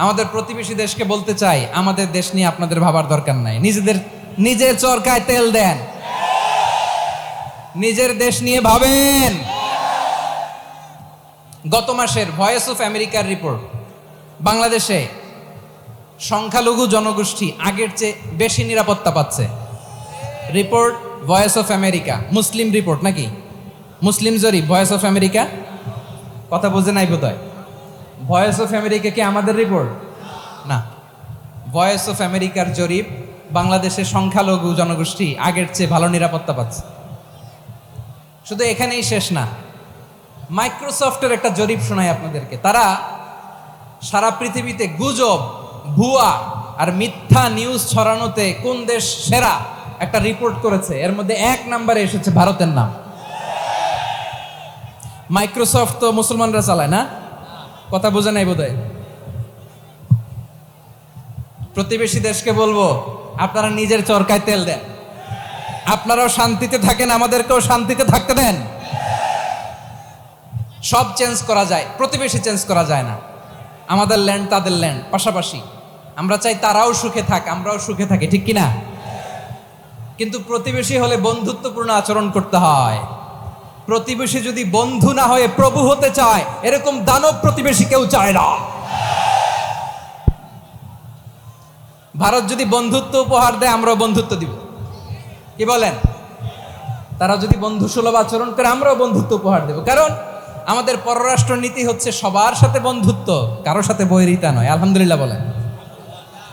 আমাদের প্রতিবেশী দেশকে বলতে চাই, আমাদের দেশ নিয়ে আপনাদের ভাবার দরকার নাই। নিজের চরকায় তেল দেন, নিজের দেশ নিয়ে ভাবেন। গত মাসের ভয়েস অফ আমেরিকার রিপোর্ট, বাংলাদেশে সংখ্যালঘু জনগোষ্ঠী আগের চেয়ে বেশি নিরাপত্তা পাচ্ছে। Report voice of America, Muslim report নাকি? মুসলিম জরিপ, ভয়েস অফ আমেরিকা। কথা বোঝে নাই বোধহয়। ভয়েস অফ আমেরিকা কি আমাদের রিপোর্ট না? ভয়েস অফ আমেরিকার জরিপ, বাংলাদেশের সংখ্যালঘু জনগোষ্ঠী আগের চেয়ে ভালো নিরাপত্তা পাচ্ছে। শুধু এখানেই শেষ না, মাইক্রোসফটের একটা জরিপ শোনায় আপনাদেরকে। তারা সারা পৃথিবীতে গুজব, ভুয়া আর মিথ্যা নিউজ ছড়ানোতে কোন দেশ সেরা একটা রিপোর্ট করেছে। এর মধ্যে 1 নম্বরে এসেছে ভারতের নাম। মাইক্রোসফট তো মুসলমানরা চালায় না? কথা বোঝে নাই বোধহয়। প্রতিবেশী দেশকে বলবো, আপনারা নিজের চরকায় তেল দেন, আপনারাও শান্তিতে থাকেন, আমাদেরকেও শান্তিতে থাকতে দেন। সব চেঞ্জ করা যায়, প্রতিবেশী চেঞ্জ করা যায় না। আমাদের ল্যান্ড তাদের ল্যান্ড, পাশাপাশি। আমরা চাই তারাও সুখে থাক, আমরাও সুখে থাকি, ঠিক কিনা? কিন্তু প্রতিবেশী হলে বন্ধুত্বপূর্ণ আচরণ করতে হয়। প্রতিবেশী যদি বন্ধু না হয়ে প্রভু হতে চায়, এরকম দানব প্রতিবেশী কেউ চায় না। ভারত যদি বন্ধুত্ব উপহার দেয়, আমরাও বন্ধুত্ব দিব। কি বলেন? তারা যদি বন্ধু সুলভ আচরণ করে, আমরাও বন্ধুত্ব উপহার দেব। কারণ আমাদের পররাষ্ট্র নীতি হচ্ছে সবার সাথে বন্ধুত্ব, কারোর সাথে বৈরিতা নয়। আলহামদুলিল্লাহ বলেন।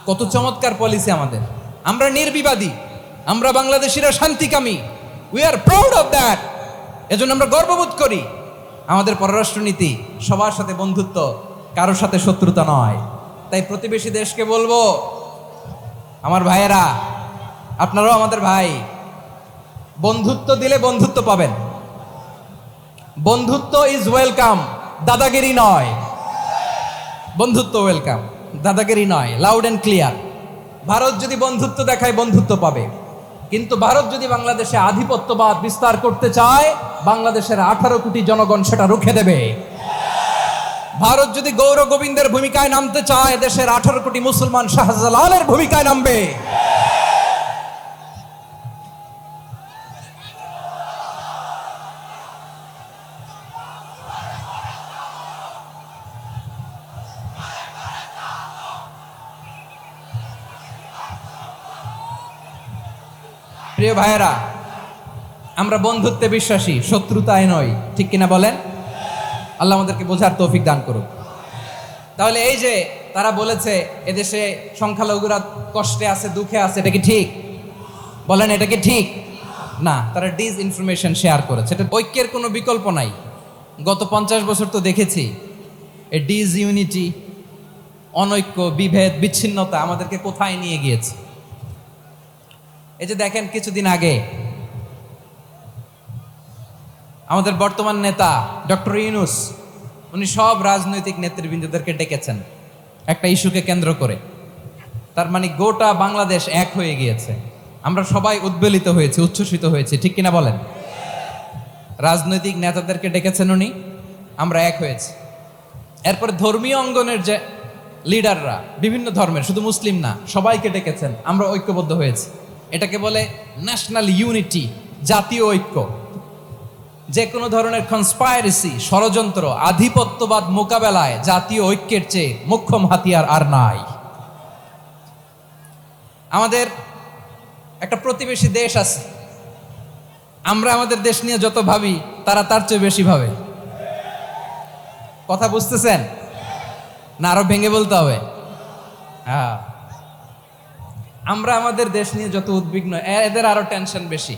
কত চমৎকার পলিসি আমাদের। আমরা নির্বিবাদী, আমরা বাংলাদেশিরা শান্তিকামী। We are proud of that. এজন্য আমরা গর্ববোধ করি। আমাদের পররাষ্ট্র নীতি সবার সাথে বন্ধুত্ব, কারোর সাথে শত্রুতা নয়। তাই প্রতিবেশী দেশকে বলবো, আমার ভাইয়েরা, আপনারাও আমাদের ভাই। বন্ধুত্ব দিলে বন্ধুত্ব পাবেন। বন্ধুত্ব ইজ ওয়েলকাম, দাদাগিরি নয়। বন্ধুত্ব ওয়েলকাম, দাদাগিরি নয়। Loud and clear. ভারত যদি বন্ধুত্ব দেখায়, বন্ধুত্ব পাবে। কিন্তু ভারত যদি বাংলাদেশে আধিপত্যবাদ বিস্তার করতে চায়, বাংলাদেশের 18 কোটি জনগণ সেটা রুখে দেবে। ভারত যদি গৌর গোবিন্দের ভূমিকায় নামতে চায়, দেশের 18 কোটি মুসলমান শাহজালালের ভূমিকায় নামবে। প্রিয় ভাইয়েরা, আমরা বন্ধুত্বে বিশ্বাসী, শত্রুতায় নয়, ঠিক কিনা বলেন? আল্লাহ আমাদেরকে বোঝার তৌফিক দান করুক। তাহলে এই যে তারা বলেছে এদেশে সংখ্যালঘুরা কষ্টে আছে, দুঃখে আছে, এটা কি ঠিক? বলেন, এটা কি ঠিক? না, তারা ডিস ইনফরমেশন শেয়ার করেছে। এটা ঐক্যের কোনো বিকল্প নাই। গত 50 বছর তো দেখেছি এই ডিস ইউনিটি, অনৈক্য, বিভেদ, বিচ্ছিন্নতা আমাদেরকে কোথায় নিয়ে গিয়েছে। এই যে দেখেন, কিছুদিন আগে আমাদের বর্তমান নেতা ডক্টর ইউনূস, উনি সব রাজনৈতিক নেতৃবৃন্দদেরকে ডেকেছেন একটা ইস্যুকে কেন্দ্র করে। তার মানে গোটা বাংলাদেশ এক হয়ে গিয়েছে। আমরা সবাই উদ্বেলিত হয়েছি, উচ্ছ্বসিত হয়েছি, ঠিক কিনা বলেন? রাজনৈতিক নেতাদেরকে ডেকেছেন উনি, আমরা এক হয়েছি। এরপর ধর্মীয় অঙ্গনের যে লিডাররা, বিভিন্ন ধর্মের, শুধু মুসলিম না, সবাইকে ডেকেছেন, আমরা ঐক্যবদ্ধ হয়েছি। এটাকে বলে ন্যাশনাল ইউনিটি, জাতীয় ঐক্য। যে কোনো ধরনের কনস্পাইরেসি, ষড়যন্ত্র, আধিপত্যবাদ মোকাবেলায় জাতীয় ঐক্যের চেয়ে মোক্ষম হাতিয়ার আর নাই। আমাদের একটা প্রতিবেশী দেশ আছে, আমরা আমাদের দেশ নিয়ে যত ভাবি, তারা তার চেয়ে বেশি ভাবে। কথা বুঝতেছেন না? আরো ভেঙে বলতে হবে। হ্যাঁ, আমরা আমাদের দেশ নিয়ে যত উদ্বিগ্ন, এদের আরো টেনশন বেশি।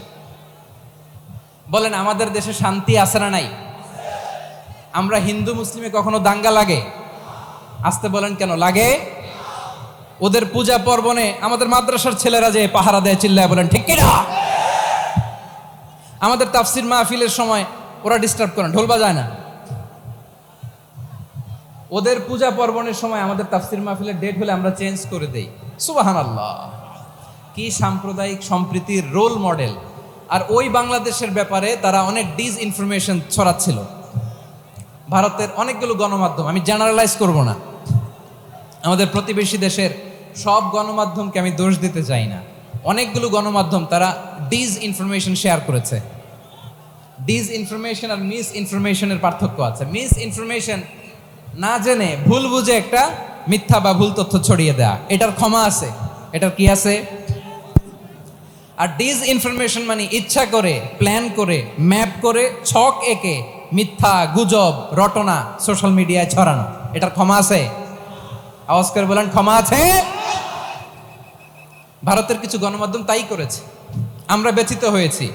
বলেন, আমাদের দেশে শান্তি আছে না নাই? আমরা হিন্দু মুসলিমে কখনো দাঙ্গা লাগে? আসতে বলেন, কেন লাগে? ওদের পূজা পার্বণে আমাদের মাদ্রাসার ছেলেরা যে পাহারা দেয়, চিল্লায় বলেন ঠিক কিনা? আমাদের তাফসির মাহফিলের সময় ওরা ডিস্টার্ব করে, ঢোল বাজায় না। ওদের পূজা পার্বণের সময় আমাদের তাফসির মাহফিলের ডেট হলে আমরা চেঞ্জ করে দেই। সুবহানাল্লাহ! কি সাম্প্রদায়িক সম্প্রীতির রোল মডেল। আর ওই বাংলাদেশের ব্যাপারে তারা অনেক ডিস ইনফরমেশন ছড়াচ্ছিল। ভারতের অনেকগুলো গণমাধ্যম, আমি জেনারেলাইজ করব না, আমাদের প্রতিবেশী দেশের সব গণমাধ্যমকে আমি দোষ দিতে চাই না, অনেকগুলো গণমাধ্যম তারা ডিস ইনফরমেশন শেয়ার করেছে। ডিস ইনফরমেশন আর মিস ইনফরমেশনের পার্থক্য আছে। মিস ইনফরমেশন না জেনে ভুল বুঝে একটা মিথ্যা বা ভুল তথ্য ছড়িয়ে দেয়া, এটার ক্ষমা আছে, এটার কি আছে। আর ডিস ইনফরমেশন মানে ইচ্ছা করে, প্ল্যান করে, ম্যাপ করে, ছক এঁকে মিথ্যা, গুজব, রটনা সোশ্যাল মিডিয়ায় ছড়ানো, এটার ক্ষমা আছে? আওয়াজ করে বলেন, ক্ষমা আছে? ভারতের কিছু গণমাধ্যম তাই করেছে, আমরা ব্যথিত হয়েছি,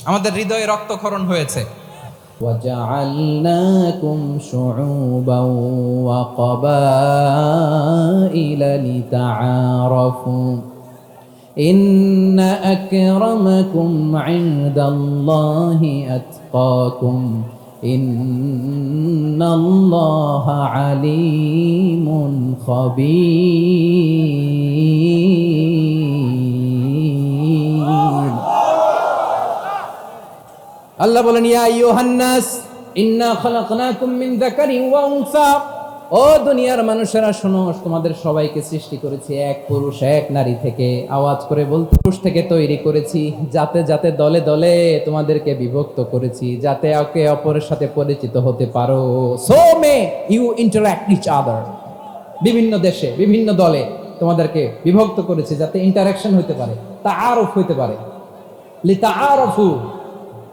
আমাদের হৃদয়ে রক্তক্ষরণ হয়েছে। وَجَعَلْنَاكُمْ شُعُوبًا وَقَبَائِلَ لِتَعَارَفُوا إِنَّ أَكْرَمَكُمْ عِندَ اللَّهِ أَتْقَاكُمْ إِنَّ اللَّهَ عَلِيمٌ خَبِيرٌ। আল্লাহ বলেন, ইয়া আইয়ুহান নাস ইন্না খালাকনাকুম মিন যাকারিন ওয়া উনসা, ও দুনিয়ার মানুষেরা শোনো, তোমাদের সবাইকে সৃষ্টি করেছি এক পুরুষ এক নারী থেকে। আওয়াজ করে বলতে, পুরুষ থেকে তৈরি করেছি, যাতে যাতে দলে দলে তোমাদেরকে বিভক্ত করেছি, যাতে একে অপরের সাথে পরিচিত হতে পারো। So may you interact each other. বিভিন্ন দেশে বিভিন্ন দলে তোমাদেরকে বিভক্ত করেছি যাতে ইন্টারাকশন হতে পারে, তাআরুফ হতে পারে। লিতাআরফু,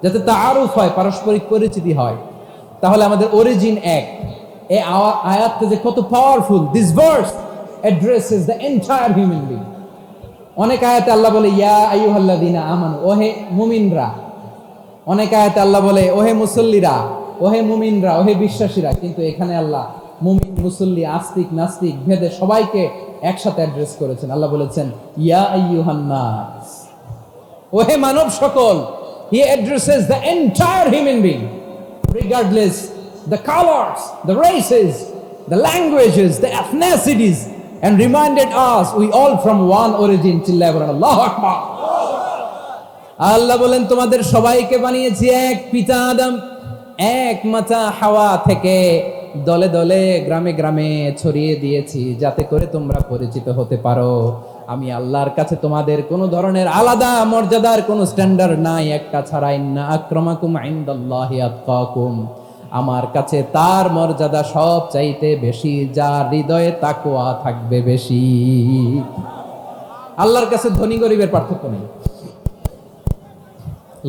যাতে তাআরুফ হয়, পারস্পরিক পরিচিতি হয়। তাহলে আমাদের অরিজিন এক। এই আয়াতটা যে কত powerful! This verse addresses the entire human being. অনেক আয়াতে আল্লাহ বলে ইয়া আইয়ুহাল্লাযীনা আমানু, ওহে মুমিনরা। অনেক আয়াতে আল্লাহ বলে ওহে মুসল্লিরা, ওহে মুমিনরা, ওহে বিশ্বাসীরা। কিন্তু এখানে আল্লাহ মুমিন, মুসল্লি, আস্তিক, নাস্তিক ভেদে সবাইকে একসাথে অ্যাড্রেস করেছেন। আল্লাহ বলেছেন ইয়া আইয়ুহান নাস, ওহে মানব সকল। He addresses the entire human being, regardless the colors, the races, the languages, the ethnicities, and reminded us we all from one origin till ever. Allahu Akbar. আল্লাহ বলেন তোমাদের সবাইকে বানিয়েছি এক পিতা আদম, এক মাতা হাওয়া থেকে, দলে দলে গ্রামে গ্রামে ছড়িয়ে দিয়েছি যাতে করে তোমরা পরিচিত হতে পারো। আমি আল্লাহর কাছে তোমাদের কোনো ধরনের আলাদা মর্যাদার কোনো স্ট্যান্ডার্ড নাই, একটা ছাড়া। ইন্না আক্রামাকুম ইনদাল্লাহি আতকাকুম, আমার কাছে তার মর্যাদা সব চাইতে বেশি যার হৃদয়ে তাকওয়া থাকবে বেশি। আল্লাহর কাছে ধনী গরিবের পার্থক্য নেই,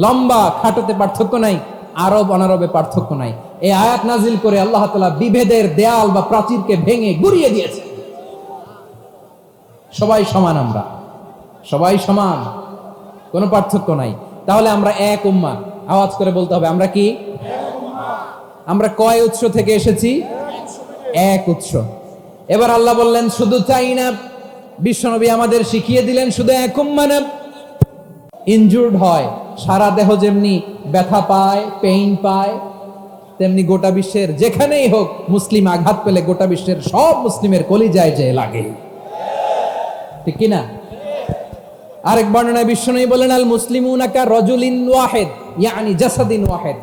লম্বা খাটোতে পার্থক্য নাই, আরব অনারবে পার্থক্য নাই। এই আয়াত নাজিল করে আল্লাহ তাআলা বিভেদের দেয়াল বা প্রাচীরকে ভেঙে গুড়িয়ে দিয়েছে। সবাই সমান, আমরা সবাই সমান, কোনো পার্থক্য নাই। তাহলে আমরা এক উম্মাহ। আওয়াজ করে বলতে হবে, আমরা কি? আমরা কয় উৎস থেকে এসেছি? এক উৎস। এবার আল্লাহ বললেন শুধু চাই না, বিশ্বনবী আমাদের শিখিয়ে দিলেন শুধু এক উম্মাহ না। ইনজুর্ড হয়, সারা দেহ যেমনি ব্যথা পায়, পেইন পায়, তেমনি গোটা বিশ্বের যেখানেই হোক মুসলিম আঘাত পেলে গোটা বিশ্বের সব মুসলিমের কলিজায় যে লাগে, ঠিক কিনা? আরেক বর্ণনায় বিশ্বনবী বলেন আল মুসলিমুনা কা রাজুলিন ওয়াহিদ, ইয়ানি জাসাদিন ওয়াহিদ।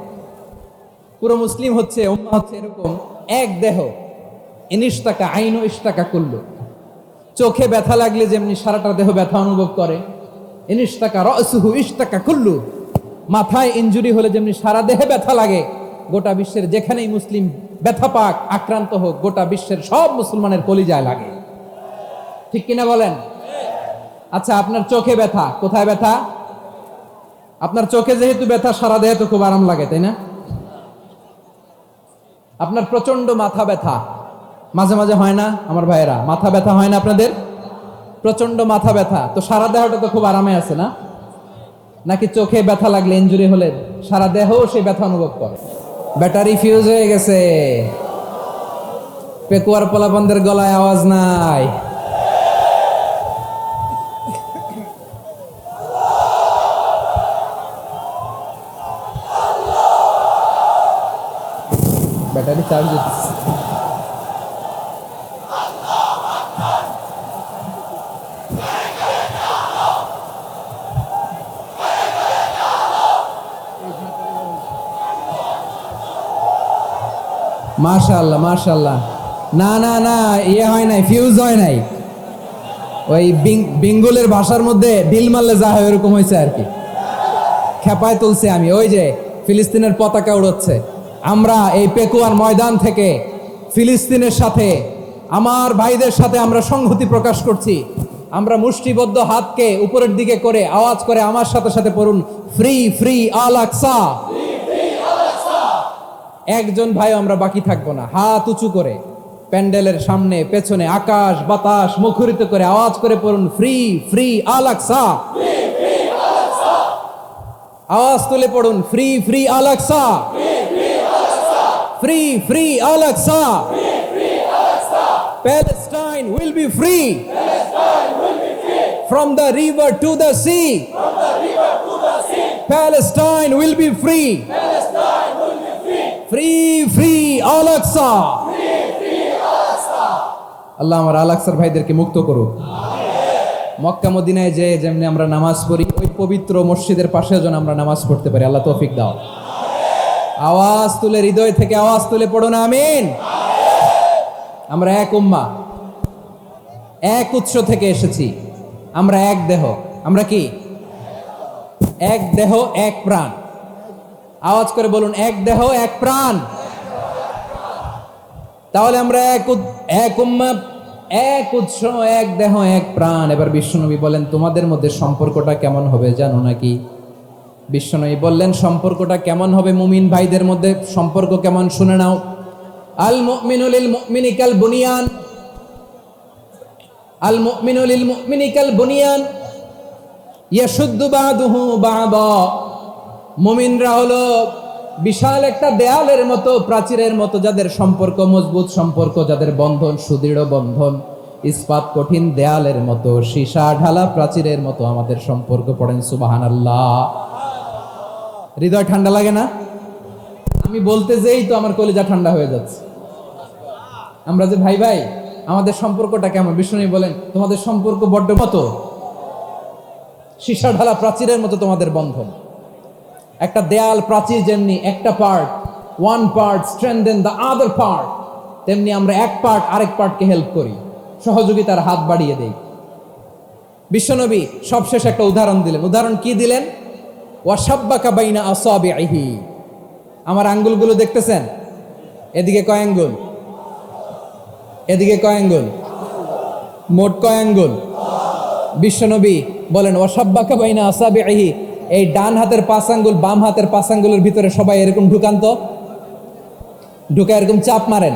পুরো মুসলিম হচ্ছে, উম্মাহ হচ্ছে এরকম এক দেহ। ইনিশতাকা আইনু ইশতাকা কুল্লু, চোখে ব্যথা লাগলে যেমনি সারাটা দেহ ব্যথা অনুভব করে, ইনিশতাকা রাসুহু ইশতাকা কুল্লু, মাথায় ইনজুরি হলে যেমনি সারা দেহে ব্যথা লাগে, গোটা বিশ্বের যেখানেই মুসলিম ব্যথা পাক, আক্রান্ত হোক, গোটা বিশ্বের সব মুসলমানের কলিজায় লাগে, ঠিক কিনা বলেন? আচ্ছা, আপনার চোখে ব্যথা, কোথায় ব্যথা? আপনার চোখে যেহেতু ব্যথা, সারা দেহে তো খুব আরাম লাগে, তাই না? আপনার প্রচন্ড মাথা ব্যথা মাঝে মাঝে হয় না আমার ভাইয়েরা? মাথা ব্যথা হয় না আপনাদের? প্রচন্ড মাথা ব্যথা, তো সারা দেহটা তো খুব আরামে আছে না? নাকি চোখে ব্যথা লাগলে, ইনজুরি হলে সারা দেহ সেই ব্যথা অনুভব করে? ব্যাটারি ফিউজ হয়ে গেছে, পেকুয়ার পোলাপানদের গলায় আওয়াজ নাই। ব্যাটারি চার্জ হচ্ছে। মাশাআল্লাহ মাশাআল্লাহ, না না না, ইয়ে হয় নাই, ফিউজ হয় নাই। ওই বেঙ্গলের ভাষার মধ্যে ঢিল মারলে যা হয় ওরকম হয়েছে আর কি। খেপায় তুলছে আমি, ওই যে ফিলিস্তিনের পতাকা উড়াচ্ছে। আমরা এই পেকুয়ার ময়দান থেকে ফিলিস্তিনের সাথে, আমার ভাইদের সাথে আমরা সংহতি প্রকাশ করছি। আমরা মুষ্টিবদ্ধ হাতকে উপরের দিকে করে আওয়াজ করে আমার সাথে সাথে পড়ুন, ফ্রি ফ্রি আল আকসা। একজন ভাই আমরা বাকি থাকবো না, হাত উঁচু করে প্যান্ডেলের সামনে পেছনে আকাশ বাতাস মুখরিত করে আওয়াজ করে পড়ুন, ফ্রি ফ্রি আল আকসা। আওয়াজ তুলে পড়ুন, free free Al Aqsa, free free Al Aqsa. Palestine will be free from the river to the sea. Palestine will be free. Free free Al Aqsa. আল্লাহ আমার আল আকসার ভাইদেরকে মুক্ত করুক। মক্কা মদিনায় যে যেমনি আমরা নামাজ পড়ি, ওই পবিত্র মসজিদের পাশে যেন আমরা নামাজ পড়তে পারি। আল্লাহ তৌফিক দাও। আওয়াজ তুলে, হৃদয় থেকে আওয়াজ তুলে পড়ো না আমিন। আমরা এক উম্মাহ, এক উৎস থেকে এসেছি। আমরা এক দেহ। আমরা কি? এক দেহ এক প্রাণ। আওয়াজ করে বলুন, এক দেহ এক প্রাণ। তাহলে আমরা এক উম্মাহ, এক উৎস, এক দেহ এক প্রাণ। এবার বিশ্বনবী বলেন, তোমাদের মধ্যে সম্পর্কটা কেমন হবে জানো নাকি? বিশ্বনবী বললেন, সম্পর্কটা কেমন হবে মুমিন ভাইদের মধ্যে? সম্পর্ক কেমন শুনে নাও। আল মুমিনু লিল মুমিনি কাল বুনিয়ান, আল মুমিনু লিল মুমিনি কাল বুনিয়ান ইয়াশুদ্দু বাদুহু বাদা। মুমিনরা হলো বিশাল একটা দেয়ালের মতো, প্রাচীরের মতো, যাদের সম্পর্ক মজবুত, সম্পর্ক যাদের বন্ধন সুদৃঢ় বন্ধন, ইস্পাত কঠিন দেয়ালের মতো, সীসা ঢালা প্রাচীরের মতো আমাদের সম্পর্ক। পড়েন সুবহানাল্লাহ। হৃদয় ঠান্ডা লাগে না? আমি বলতে যেই তো আমার কলিজা ঠান্ডা হয়ে যাচ্ছে। আমরা যে ভাই ভাই, আমাদের সম্পর্কটা কেমন? বিষ্ণু বলেন, তোমাদের সম্পর্ক বড্ড মতো, সীসা ঢালা প্রাচীরের মতো তোমাদের বন্ধন। একটা দেয়াল প্রাচীর যেমনি একটা part, one part strengthen the other part, তেমনি আমরা এক পার্ট আরেক পার্টকে হেল্প করি, সহযোগিতার হাত বাড়িয়ে দেই। বিশ্বনবী সবশেষ একটা উদাহরণ দিলেন। উদাহরণ কি দিলেন? ওয়াশাব্বাকা বাইনা আসাবিহি। আমার আঙ্গুলগুলো দেখতেছেন? এদিকে কয় আঙ্গুল? এদিকে কয় আঙ্গুল? মোট কয় আঙ্গুল? বিশ্বনবী বলেন, ওয়াশাব্বাকা বাইনা আসাবিহি। এই ডান হাতের 5 আঙ্গুল বাম হাতের 5 আঙ্গুলের ভিতরে সবাই এরকম ঢুকান তো, ঢুকে এরকম চাপ মারেন।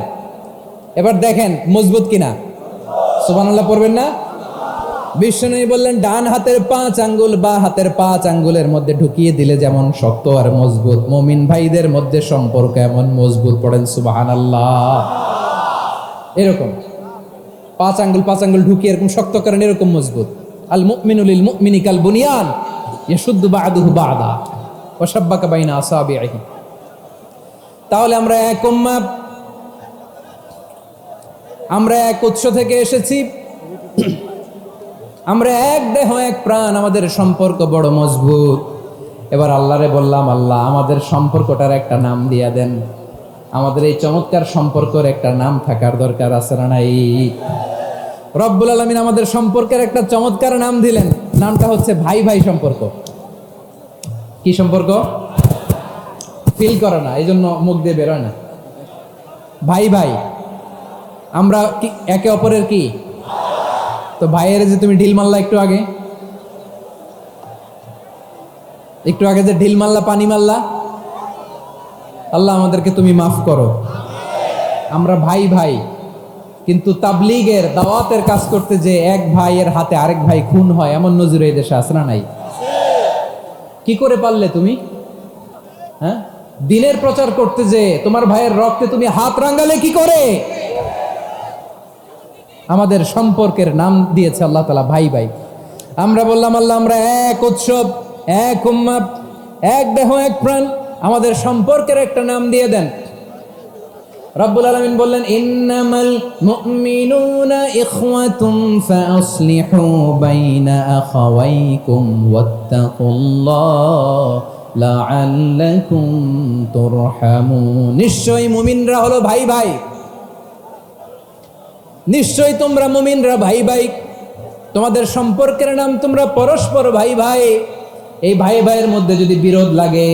এবার দেখেন মজবুত কিনা। সুবহানাল্লাহ পড়বেন না? বিশ্বনবী বললেন, ডান হাতের 5 আঙ্গুল বা হাতের 5 আঙ্গুলের মধ্যে ঢুকিয়ে দিলে যেমন শক্ত আর মজবুত, মুমিন ভাইদের মধ্যে সম্পর্ক এমন মজবুত। পড়েন সুবহানাল্লাহ। এরকম 5 আঙ্গুল ঢুকিয়ে এরকম শক্ত করেন, এরকম মজবুত। আল মুমিনু লিল মুমিনি কাল বুনিয়ান ইয়াশুদ্দু বাদুহু বাদা ওয়াশাব্বাকা বাইনা আসাবিহি। তাহলে আমরা এক উম্মাহ, আমরা এক উৎস থেকে এসেছি, আমরা এক দেহ এক প্রাণ, আমাদের সম্পর্ক বড় মজবুত। এবার আল্লাহরে বললাম, আল্লাহ আমাদের সম্পর্কটার একটা নাম দিয়া দেন। আমাদের এই চমৎকার সম্পর্কের একটা নাম থাকার দরকার আছে না নাই? রব্বুল আলামিন আমাদের সম্পর্কের একটা চমৎকার নাম দিলেন। নামটা হচ্ছে ভাই ভাই সম্পর্ক। কি সম্পর্ক? ফিল করে না, এই জন্য মুখ দিয়ে বেরোয় না। ভাই ভাই, আমরা কি একে অপরের কি? তো ভাইয়ের যে তুমি ঢিল মারলা একটু আগে, যে ঢিল মারলা, পানি মারলা, আল্লাহ আমাদেরকে তুমি মাফ করো। আমরা ভাই ভাই, কিন্তু তাবলীগের দাওয়াতের কাজ করতে যে এক ভাইয়ের হাতে আরেক ভাই খুন হয়, এমন নজির এই দেশে আছে না নাই? কি করে পারলে তুমি? হ্যাঁ, দিনের প্রচার করতে যে তোমার ভাইয়ের রক্তে তুমি হাত রাঙ্গালে কি করে? আমাদের সম্পর্কের নাম দিয়েছে আল্লাহ তাআলা ভাই ভাই। আমরা বললাম, আল্লাহ আমরা এক উৎসব, এক উম্মাহ, এক দেহ এক প্রাণ, আমাদের সম্পর্কের একটা নাম দিয়ে দেন। রব্বুল আলামিন বললেন, ইন্নামাল মুমিনুনা ইখওয়াতুন ফাআসলিহু বাইনা আখাওয়াইকুম ওয়াত্তাকুল্লাহ লাআল্লাকুম তুরহামুন। নিশ্চয়ই মুমিনরা হলো ভাই ভাই, নিশ্চয়ই তোমরা মুমিনরা ভাই ভাই, তোমাদের সম্পর্কের নাম তোমরা পরস্পর ভাই ভাই। এই ভাই ভাইয়ের মধ্যে যদি বিরোধ লাগে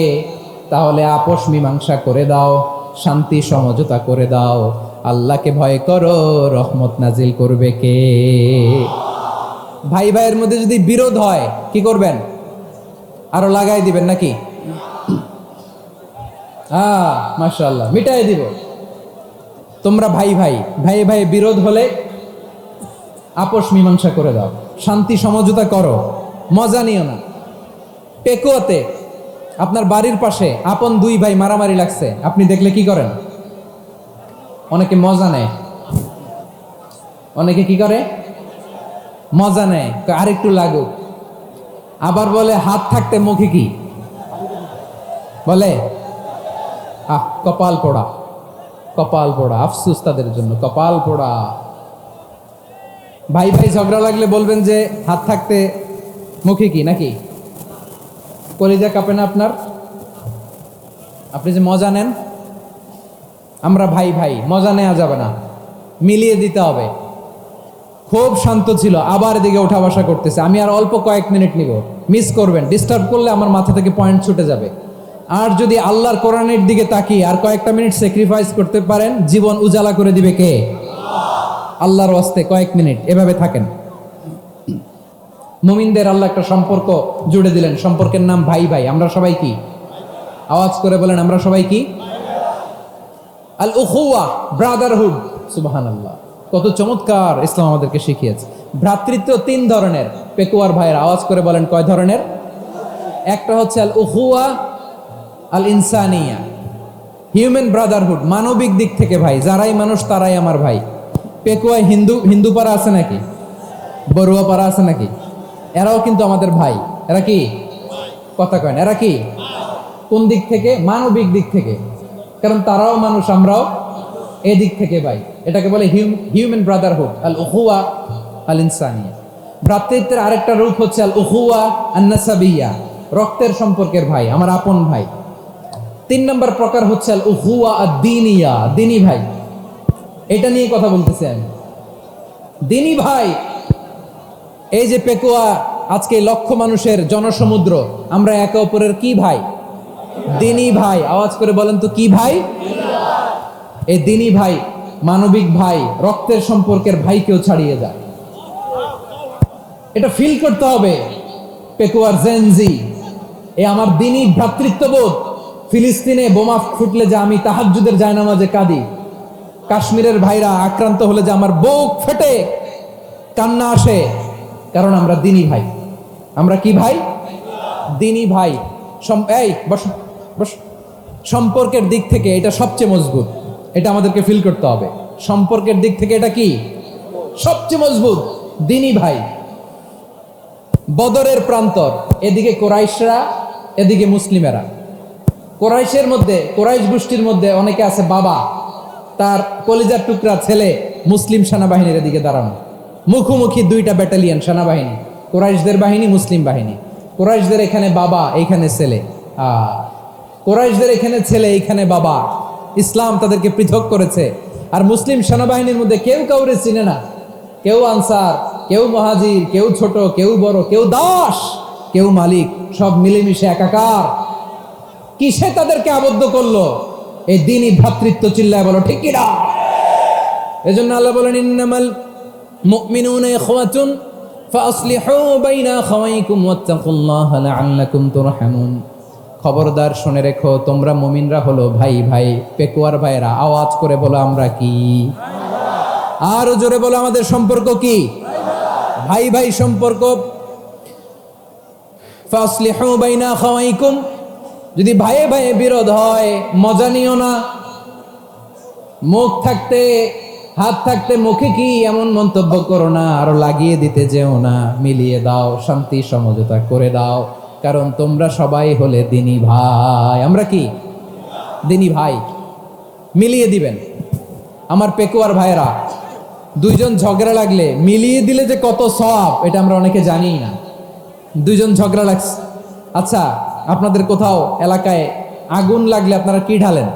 তাহলে আপোষ মীমাংসা করে দাও, শান্তি সমঝোতা করে দাও। আল্লাহকে ভয় করো, রহমত নাজিল করবে কে? ভাই ভাইয়ের মধ্যে যদি বিরোধ হয় কি করবেন? আরো লাগাই দিবেন নাকি? মাশাআল্লাহ, মিটাই দিব। তোমরা ভাই ভাই, ভাই ভাই বিরোধ হলে আপোষ মীমাংসা করে দাও, শান্তি সমঝোতা করো, মজা নিও না। পেকুয়াতে আপনার বাড়ির পাশে আপন দুই ভাই মারামারি লাগছে, আপনি দেখলে কি করেন? অনেকে মজা নেয়। অনেকে কি করে? মজা নেয়, আরেকটু লাগুক। আবার বলে হাত থাকতে মুখে কি বলে? কপাল পোড়া, কপাল পোড়া। আফসোস তাদের জন্য, কপাল পোড়া। ভাই ভাই ঝগড়া লাগলে বলবেন যে হাত থাকতে মুখে কি, নাকি? কলিজা কাঁপে না আপনার? আপনি যে মজা নেন। আমরা ভাই ভাই, মজা নেওয়া যাবে না, মিলিয়ে দিতে হবে। খুব শান্ত ছিল, আবার এদিকে ওঠা বসা করতেছে। আমি আর অল্প কয়েক মিনিট নিব, মিস করবেন। ডিস্টার্ব করলে আমার মাথা থেকে পয়েন্ট ছুটে যাবে। আর যদি আল্লাহর কোরআনের দিকে তাকিয়ে আর কয়েকটা মিনিট স্যাক্রিফাইস করতে পারেন, জীবন উজালা করে দিবে কে? আল্লাহর ওয়াস্তে কয়েক মিনিট এভাবে থাকেন। মুমিনদের আল্লাহ একটা সম্পর্ক জুড়ে দিলেন, সম্পর্কের নাম ভাই ভাই। আমরা সবাই কি? আওয়াজ করে বলেন, আমরা সবাই কি? আল উখুয়া, ব্রাদারহুড। সুবহানাল্লাহ, কত চমৎকার ইসলাম আমাদেরকে শিখিয়েছে। ভ্রাতৃত্ব তিন ধরনের। পেকুয়ার ভাইয়ের আওয়াজ করে বলেন, কয় ধরনের? একটা হচ্ছে আল উখুয়া আল ইনসানিয়া, হিউম্যান ব্রাদারহুড, মানবিক দিক থেকে ভাই। যারাই মানুষ তারাই আমার ভাই। পেকুয়ায় হিন্দু পাড়া আছে নাকি? বড়ুয়া পাড়া আছে নাকি? এরাও কিন্তু আমাদের ভাই। এরা কি? কথা কয় না, এরা কি? কোন দিক থেকে? মানবিক দিক থেকে। কারণ তারাও মানুষ, আমরাও এদিক থেকে ভাই। এটাকে বলে হিউম্যান ব্রাদারহুড, আল উখুয়া আল ইনসানিয়া। ভ্রাতৃত্বের আরেকটা রূপ হচ্ছে আল উখুয়া আন নাসাবিয়া, রক্তের সম্পর্কের ভাই, আমার আপন ভাই। তিন নম্বর প্রকার হচ্ছে আল উখুয়া আদ দীনিয়া, দিনী ভাই। এটা নিয়ে কথা বলতেছি আমি। দিনী ভাই, এই যে পেকুয়া আজকে লক্ষ মানুষের জনসমুদ্র, আমরা একে অপরের কি ভাই? দিনী ভাই। আওয়াজ করে বলেন তো, কি ভাই? এই দিনী ভাই, মানবিক ভাই, রক্তের সম্পর্কের ভাইকেও ছাড়িয়ে যায়। এটা ফিল করতে হবে। পেকুয়ার জেনজি, এ আমার দিনী ভ্রাতৃত্ববোধ। ফিলিস্তিনে বোমা ফুটলে যে আমি তাহাজ্জুদের জায়নামাজে কাঁদি, কাশ্মীরের ভাইরা আক্রান্ত হলে যে আমার বুক ফেটে কান্না আসে, কারণ আমরা দিনী ভাই। আমরা কি ভাই? দিনী ভাই। এই বসো বসো। সম্পর্কের দিক থেকে এটা সবচেয়ে মজবুত। এটা আমাদেরকে ফিল করতে হবে। সম্পর্কের দিক থেকে এটা কি? সবচেয়ে মজবুত, দিনী ভাই। বদরের প্রান্তর, এদিকে কোরাইশরা, এদিকে মুসলিমেরা। কোরাইশের মধ্যে, কোরাইশ গোষ্ঠীর মধ্যে অনেকে আছে বাবা, তার কলিজার টুকরা ছেলে মুসলিম সেনাবাহিনীর এদিকে দাঁড়ানো। মুখোমুখি দুইটা ব্যাটালিয়ন সেনাবাহিনী, কোরাইশদের বাহিনী, মুসলিম বাহিনী। কোরাইশদের এখানে বাবা, এইখানে ছেলে। কোরাইশদের এখানে ছেলে, এইখানে বাবা। ইসলাম তাদেরকে পৃথক করেছে। আর মুসলিম সেনাবাহিনীর মধ্যে কেউ কাউরে চিনে না। কেউ আনসার, কেউ মুহাজির, কেউ ছোট, কেউ বড়, কেউ দাস, কেউ মালিক, সব মিলেমিশে একাকার। কিসে তাদেরকে আবদ্ধ করলো? এই দিনই ভ্রাতৃত্ব। চিল্লায় বলো ঠিক কি না? এজন্য আল্লাহ বলেন, ইন্নামাল মুমিনুনা ইখওয়াতুন ফাসলিহু বাইনা আখাওয়াইকুম ওয়াত্তাকুল্লাহা লাআল্লাকুম তুরহামুন। খবরদার শুনে রেখো, তোমরা মুমিনরা হলো ভাই ভাই। পেকুয়ার ভাইরা আওয়াজ করে বলো, আমরা কি? আরো জোরে বলো, আমাদের সম্পর্ক কি? ভাই ভাই সম্পর্ক। ফাসলিহু বাইনা আখাওয়াইকুম, যদি ভাইয়ে ভাইয়ে বিরোধ হয় মজা নিও না। মুখ থাকতে, হাত থাকতে মুখে কি এমন মন্তব্য করো না, আরো লাগিয়ে দিতে যেও না। মিলিয়ে দাও, শান্তি সমঝোতা করে দাও, কারণ তোমরা সবাই হলে দিনী ভাই। আমরা কি? দিনী ভাই। মিলিয়ে দিবেন। আমার পেকুয়ার ভাইরা, দুইজন ঝগড়া লাগলে মিলিয়ে দিলে যে কত সওয়াব, এটা আমরা অনেকে জানি না। দুইজন ঝগড়া লাগছে, আচ্ছা আপনাদের কোথাও এলাকায় আগুন লাগলে আপনারা কি ঢালেন?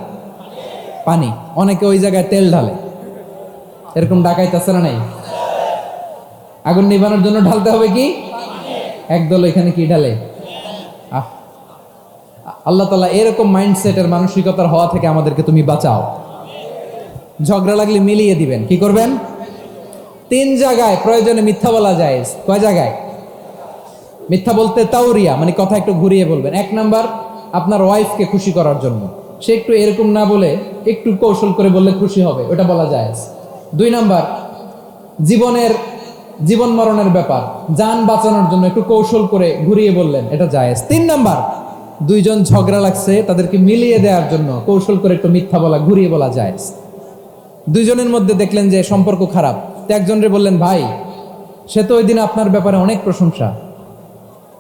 পানি। অনেকে ওই জায়গায় তেল ঢালে। এরকম ডাকাইতে আছে না নাই? আগুন নিভানোর জন্য ঢালতে হবে কি? একদল এখানে কি ঢালে? আহ, আল্লাহ তাআলা এরকম মাইন্ডসেটের মানসিকতার হওয়া থেকে আমাদেরকে তুমি বাঁচাও। ঝগড়া লাগলে মিলিয়ে দিবেন, কি করবেন? 3 জায়গায় প্রয়োজনে মিথ্যা বলা যায়। কয় জায়গায় মিথ্যা বলতে? তাওরিয়া, মানে কথা একটু ঘুরিয়ে বলবেন। 1 নাম্বার, আপনার ওয়াইফকে খুশি করার জন্য, সে একটু এরকম না বলে একটু কৌশল করে বললে খুশি হবে, ওটা বলা যায়। 2 নাম্বার, জীবন মরণের ব্যাপার, জান বাঁচানোর জন্য একটু কৌশল করে ঘুরিয়ে বললেন, এটা জায়েজ। 3 নাম্বার, 2 জন ঝগড়া লাগছে তাদেরকে মিলিয়ে দেওয়ার জন্য কৌশল করে একটু মিথ্যা বলা, ঘুরিয়ে বলা জায়েজ। 2 জনের মধ্যে দেখলেন যে সম্পর্ক খারাপ, তো একজনরে বললেন, ভাই সে তো ওই দিন আপনার ব্যাপারে অনেক প্রশংসা।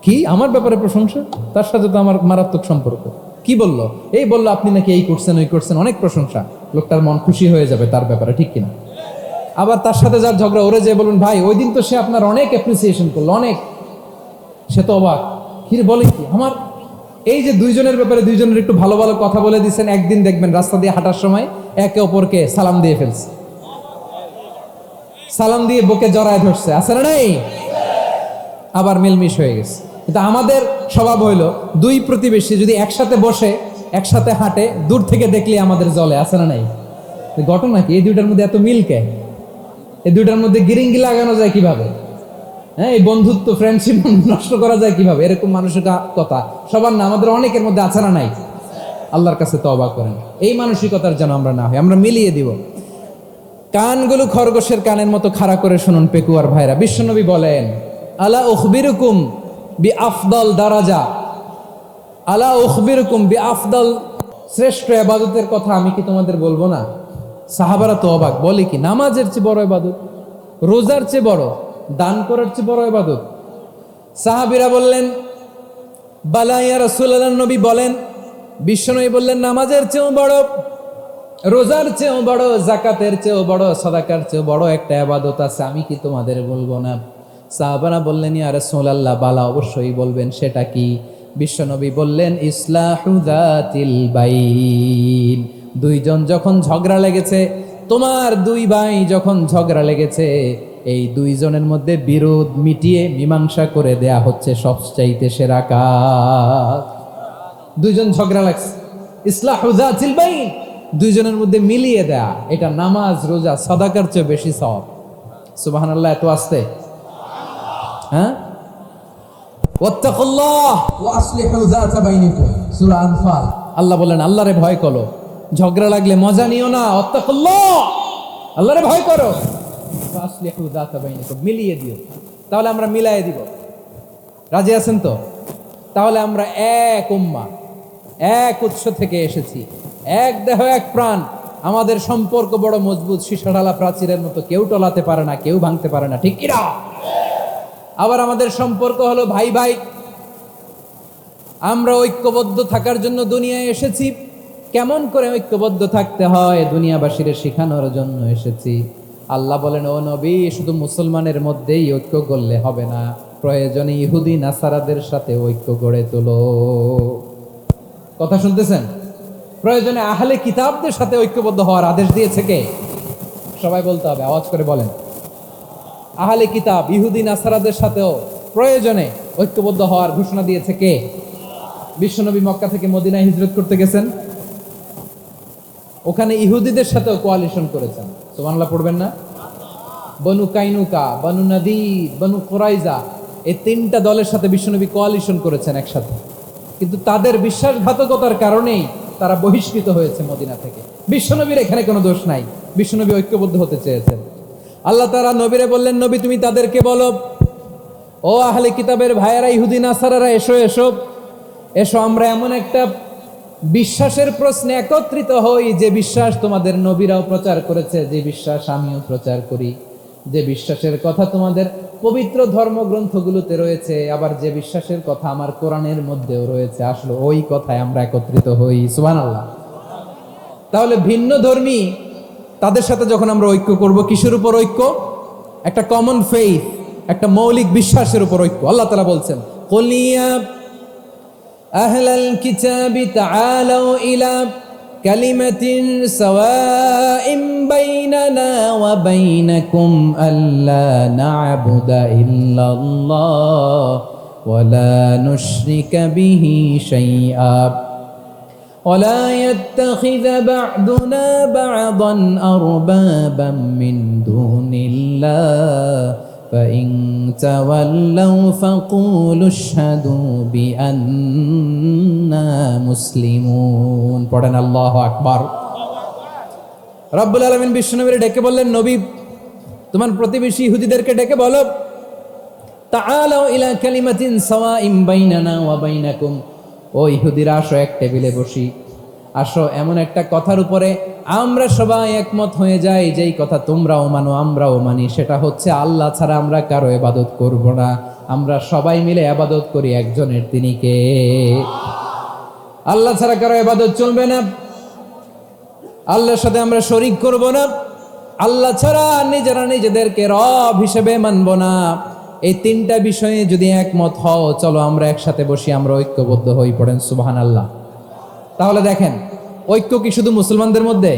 কি আমার ব্যাপারে প্রশংসা? তার সাথে তো আমার মারাত্মক সম্পর্ক। কি বললো? এই বললো আপনি নাকি এই করছেন ওই করছেন, অনেক প্রশংসা। লোকটার মন খুশি হয়ে যাবে তার ব্যাপারে, ঠিক কিনা? আবার তার সাথে যার ঝগড়া, ওরে যে বলুন, ভাই ওই দিন তো সে আপনার অনেক অ্যাপ্রিসিয়েশন করলো, অনেক। সে তো অবাক, কি রে বলে কি আমার? এই যে 2 জনের ব্যাপারে 2 জনের একটু ভালো ভালো কথা বলে দিচ্ছেন, একদিন দেখবেন রাস্তা দিয়ে হাঁটার সময় একে অপরকে সালাম দিয়ে ফেলছে, সালাম দিয়ে বুকে জড়ায় ধরছে, আছে না নাই? আবার মিলমিশ হয়ে গেছে। কিন্তু আমাদের স্বভাব হইলো 2 প্রতিবেশী যদি একসাথে বসে একসাথে হাঁটে, দূর থেকে দেখলে আমাদের জলে, আছে না নাই? ঘটনা কি? এই 2টার মধ্যে এত মিল কে? এই 2টার মধ্যে গিরিঙ্গি লাগানো যায় কিভাবে? হ্যাঁ, এই বন্ধুত্ব ফ্রেন্ডশিপ নষ্ট করা যায় কিভাবে? এরকম মানুষের কথা সবার না, আমাদের অনেকের মধ্যে আছে না নাই? আল্লাহর কাছে তওবা করেন, এই মানসিকতার যেন আমরা না হই, আমরা মিলিয়ে দিব। কানগুলো খরগোশের কানের মতো খাড়া করে শুনুন পেকুয়ার ভাইরা। বিশ্বনবী বলেন, আলা উখবিরুকুম বিআফদাল দারাজা, আলা উখবিরুকুম বিআফদাল, শ্রেষ্ঠ ইবাদতের কথা আমি কি তোমাদের বলবো না? সাহাবারা তো অবাক, বলে কি নামাজের চেয়ে বড় ইবাদত, রোজার চেয়ে বড়, দান করার চেয়ে বড় ইবাদত? সাহাবীরা বললেন, বালা ইয়া রাসূলুল্লাহ, নবী বলেন। বিশ্বনবী বললেন, নামাজের চেয়েও বড়, রোজার চেয়েও বড়, যাকাতের চেয়েও বড়, সাদাকার চেয়েও বড় একটা ইবাদত আছে, আমি কি তোমাদের বলবো না? সাহাবারা বললেন, ইয়া রাসূলুল্লাহ, বালা, অবশ্যই বলবেন, সেটা কি? বিশ্বনবী বললেন, ইসলাহু যাতিল বাইন। 2 জন যখন ঝগড়া লেগেছে, তোমার 2 ভাই যখন ঝগড়া লেগেছে, এই 2 জনের মধ্যে বিরোধ মিটিয়ে মীমাংসা করে দেয়া হচ্ছে সবচাইতে সেরা কাজ। 2 জন ঝগড়া লাগছে, ইসলাহু যাতিল বাইন, 2 জনের মধ্যে মিলিয়ে দেয়া, এটা নামাজ, রোজা, সাদাকার চেয়ে বেশি সওয়াব। সুবহানাল্লাহ, এত আসতে, হ্যাঁ? ওয়াত্তাকুল্লাহ ওয়া আসলিহু যাতা বাইনিকুম, সূরা আনফাল। আল্লাহ বলেন, আল্লাহরে ভয় করো, ঝগড়া লাগলে মজা নিও না, ওয়াত্তাকুল্লাহ, আল্লাহরে ভয় করো, ওয়া আসলিহু যাতা বাইনিকুম, মিলিয়ে দিও। তাহলে আমরা মিলায়ে দিব, রাজি আছেন তো? তাহলে আমরা এক উম্মাহ, এক উৎস থেকে এসেছি, এক দেহ এক প্রাণ, আমাদের সম্পর্ক বড় মজবুত, সীসাঢালা প্রাচীরের মতো, কেউ টলাতে পারে না, কেউ ভাঙতে পারে না, ঠিক কিনা? আবার আমাদের সম্পর্ক হলো ভাই ভাই, আমরা ঐক্যবদ্ধ থাকার জন্য দুনিয়ায় এসেছি। কেমন করে ঐক্যবদ্ধ থাকতে হয় দুনিয়াবাসীর শেখানোর জন্য এসেছি। আল্লাহ বলেন, ও নবী, শুধু মুসলমানের মধ্যেই ঐক্য করলে হবে না, প্রয়োজনে ইহুদি নাসারাদের সাথে ঐক্য গড়ে তোলো। কথা শুনতেছেন? প্রয়োজনে আহলে কিতাবদের সাথে ঐক্যবদ্ধ হওয়ার আদেশ দিয়েছে কে? সবাই বলতে হবে, আওয়াজ করে বলেন। আহলে কিতাব ইহুদি নাসারাদের সাথেও প্রয়োজনে ঐক্যবদ্ধ হওয়ার ঘোষণা দিয়েছে কে? বিশ্বনবী মক্কা থেকে মদিনায় হিজরত করতে গেছেন, ওখানে ইহুদিদের সাথেও কোয়ালিশন করেছেন। সুবহানাল্লাহ পড়বেন না? বনু কাইনুকা, বনু নাদির, বনু কুরাইজা, এই 3টা দলের সাথে বিশ্বনবী কোয়ালিশন করেছেন একসাথে। কিন্তু তাদের বিশ্বাসঘাতকতার কারণেই তারা বহিষ্কৃত হয়েছে মদিনা থেকে। বিশ্বনবীর এখানে কোনো দোষ নাই, বিশ্বনবী ঐক্যবদ্ধ হতে চেয়েছেন। আল্লাহ তাআলা নবীরে বললেন, নবী তুমি তাদেরকে বলো, ও আহলে কিতাবের ভাইয়েরা, ইহুদি নাসারারা, এসো এসো এসো, আমরা এমন একটা বিশ্বাসের প্রশ্নে একত্রিত হই, যে বিশ্বাস তোমাদের নবীরাও প্রচার করেছে, যে বিশ্বাস আমিও প্রচার করি, যে বিশ্বাসের কথা তোমাদের পবিত্র ধর্মগ্রন্থগুলোতে রয়েছে, আবার যে বিশ্বাসের কথা আমার কোরআনের মধ্যেও রয়েছে, আসলে ওই কথায় আমরা একত্রিত হই। সুবহানাল্লাহ। তাহলে ভিন্ন ধর্মী তাদের সাথে যখন আমরা ঐক্য করব, কিসের উপর ঐক্য? একটা কমন ফেইথ, একটা মৌলিক বিশ্বাসের উপর ঐক্য। আল্লাহ তাআলা বলছেন, কুল ইয়া আহলাল কিতাবি তাআলাউ ইলা কালিমাতিন সাওয়াইম বাইনানা ওয়া বাইনাকুম আল্লা না'বুদা ইল্লাল্লাহ ওয়া লা নুশরিকা বিহি শাইআ ولا يتخذ بعضنا بعضا أربابا من دون الله فإن تولوا فقولوا اشهدوا بأننا مسلمون পড়েন আল্লাহু আকবার। রব্বুল আলামিন বিশ্বনবীর ডেকে বললেন, নবী তোমার প্রতিবেশী ইহুদিদেরকে ডেকে বলো, তাআলাউ ইলা কালিমাতিন সাওয়াইম বাইনানা ওয়া বাইনাকুম, ও ইহুদিরা আসো এক টেবিলে বসি, আসো এমন একটা কথার উপরে আমরা সবাই একমত হয়ে যাই, যেই কথা তোমরাও মানো আমরাও মানি, সেটা হচ্ছে আল্লাহ ছাড়া আমরা কারো ইবাদত করব না, আমরা সবাই মিলে ইবাদত করি একজনের, তিনি কে? আল্লাহ ছাড়া কারো ইবাদত চলবে না, আল্লাহর সাথে আমরা শরীক করব না, আল্লাহ ছাড়া নিজেরা নিজেদেরকে রব হিসেবে মানব না। এই তিনটা বিষয়ে যদি একমত হও, চলো আমরা একসাথে বসি, আমরা ঐক্যবদ্ধ হই। পড়েন সুবহানাল্লাহ। তাহলে দেখেন, ঐক্য কি শুধু মুসলমানদের মধ্যে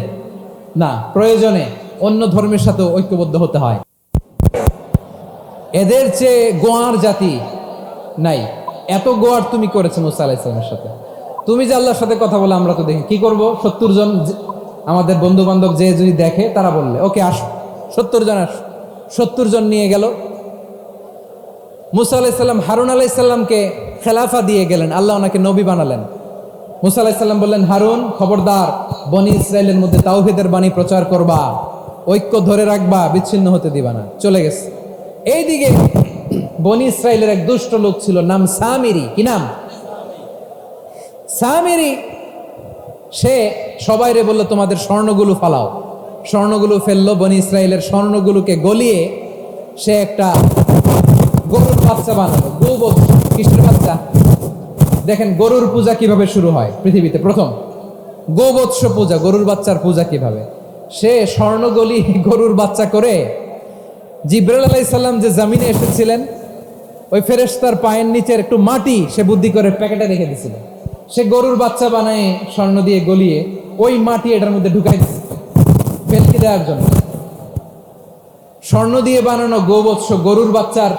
না, প্রয়োজনে অন্য ধর্মের সাথে ঐক্যবদ্ধ হতে হয়। এদের চেয়ে গোয়ার জাতি নাই, এত গোয়ার তুমি করেছো মুসা আলাইহিস সালামের সাথে। তুমি যে আল্লাহর সাথে কথা বলে, আমরা তো দেখি কি করব, 70 জন আমাদের বন্ধু বান্ধব যে যদি দেখে, তারা বললে ওকে আসো 70 জন আসো, 70 জন নিয়ে গেল। মুসা আলাইহিস সালাম হারুন আলাইহিস সালামকে খেলাফা দিয়ে গেলেন, আল্লাহ ওনাকে নবী বানালেন। মুসা আলাইহিস সালাম বললেন, হারুন খবরদার, বনি ইসরাইলের মধ্যে তাওহীদের বাণী প্রচার করবা, ঐক্য ধরে রাখবা, বিচ্ছিন্ন হতে দিবা না। চলে গেছে। এইদিকে বনি ইসরাইলের এক দুষ্ট লোক ছিল, নাম সামিরি। কি নাম? সামিরি। সে সবাইরে বলল, তোমাদের স্বর্ণগুলো ফালাও। স্বর্ণগুলো ফেললো, বনি ইসরাইলের স্বর্ণগুলোকে গলিয়ে সে একটা গরুর বাচ্চা বানালো। গোবৎস, কিসের বাচ্চা? দেখেন গরুর পূজা কিভাবে শুরু হয় পৃথিবীতে, প্রথম গোবৎস পূজা, গরুর বাচ্চার পূজা কিভাবে। সে স্বর্ণগলি গরুর বাচ্চা করে জিবরাইল আলাইহিস সালাম যে জমিনে এসেছিলেন, ওই ফেরেশতার পায়ের নিচের একটু মাটি সে বুদ্ধি করে প্যাকেটে রেখে দিয়েছিল। সে গরুর বাচ্চা বানায় স্বর্ণ দিয়ে গলিয়ে ওই মাটি এটার মধ্যে ঢুকাই দিয়েছে ফেলকি দেওয়ার জন্য। স্বর্ণ দিয়ে বানানো গোবৎস গরুর বাচ্চার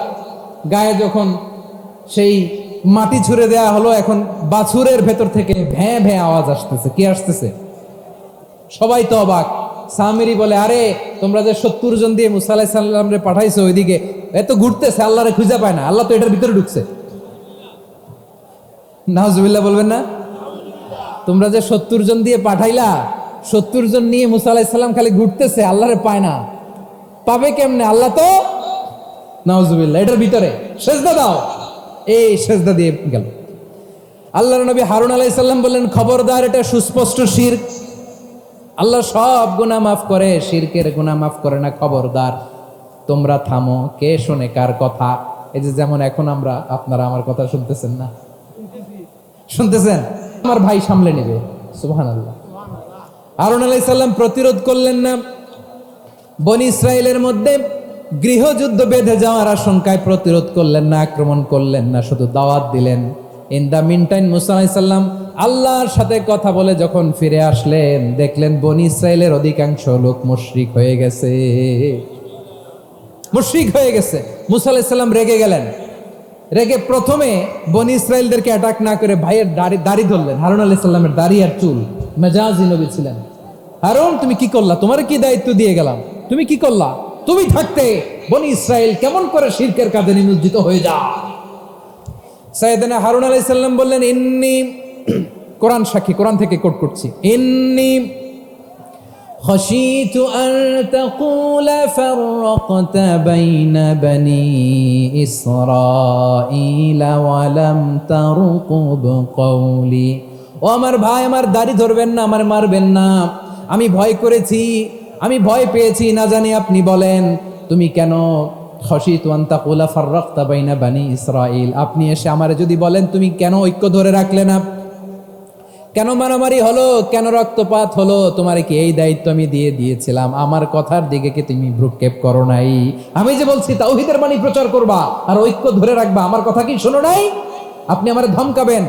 গায়ে যখন সেই মাটি ছুঁড়ে দেয়া হলো, এখন বাছুরের ভেতর থেকে ভ্যাঁ ভ্যাঁ আওয়াজ আসতেছে। কি আসতেছে? সবাই তো অবাক। সামিরি বলে, আরে তোমরা যে 70 জন দিয়ে মুসা আলাইহিস সালামরে পাঠাইছো, ওইদিকে এত ঘুরতেছে, আল্লাহরে খুঁজে পায় না, আল্লাহ তো এটার ভিতরে ঢুকছে। নাউজুবিল্লাহ বলবেন না? তোমরা যে 70 জন দিয়ে পাঠাইলা, 70 জন নিয়ে মুসা আলাইহিস সালাম খালি ঘুরতেছে, আল্লাহরে পায় না। পাবে কেমনে? আল্লাহ তো, নাউজুবিল্লাহ, এটার ভিতরে সেজদা দাও। এই সেজদা দিয়ে গেল। আল্লাহর নবী হারুন আলাইহিস সালাম বললেন, খবরদার, এটা সুস্পষ্ট শিরক। আল্লাহ সব গুনাহ মাফ করে, শিরকের গুনাহ মাফ করে না, খবরদার তোমরা থামো। কে শোনে কার কথা? এই যে যেমন এখন আমরা, আপনারা আমার কথা শুনতেছেন না? শুনতেছেন? আমার ভাই সামলে নেবে। সুবহানাল্লাহ। হারুন আলাইহিস সালাম প্রতিরোধ করলেন না। বনি ইসরাইলের মধ্যে গৃহযুদ্ধ বেঁধে যাওয়ার আশঙ্কায় প্রতিরোধ করলেন না, আক্রমণ করলেন না, শুধু দাওয়াত দিলেন। ইন দা মিন টাইম মুসা আলাইহিস সালাম আল্লাহর সাথে কথা বলে যখন ফিরে আসলেন, দেখলেন বনি ইসরাইলের অধিকাংশ লোক মুশরিক হয়ে গেছে। মুশরিক হয়ে গেছে। মুসা আলাইহিস সালাম রেগে গেলেন। রেগে প্রথমে বনি ইসরাইলদেরকে অ্যাটাক না করে ভাইয়ের দাড়ি ধরলেন। হারুন আলাইহিস সালামের দাড়ি আর চুল, মেজাজি নবী ছিলেন। হারুন, তুমি কি করলা? তোমার কি দায়িত্ব দিয়ে গেলাম, তুমি কি করলা? তুমি থাকতে বনি ইসরাইল কেমন করে শিরকের কাজে নিমজ্জিত হয়ে যা। সাইয়েদনা হারুন আলাইহিস সালাম বললেন, ইন্নী, কোরআন সাক্ষী, কোরআন থেকে কোট করছি, ইন্নী খাশিতু আন তাকুলা ফাররাকতা বাইনা বনি ইসরাঈলা ওয়া লাম তারকুব কওলি। ও আমার ভাই, আমার দাড়ি ধরবেন না, আমার মারবেন না। আমি ভয় করেছি, আমি ভয় পেয়েছি, না জানি আপনি বলেন তুমি কেন খাশিতু আন তাকুলা ফাররাকতা বাইনা বনি ইসরাঈল, আপনি এসে আমারে যদি বলেন তুমি কেন ঐক্য ধরে রাখলে না, কেন মারামারি হলো, কেন রক্তপাত হলো, তোমার কি এই দায়িত্ব আমি দিয়ে দিয়েছিলাম? আমার কথার দিকে কি তুমি ভ্রুক্ষেপ করো নাই? আমি যে বলছি তাওহীদের বাণী প্রচার করবা আর ঐক্য ধরে রাখবা, আমার কথা কি শোনো নাই? আপনি আমারে ধমকাবেন,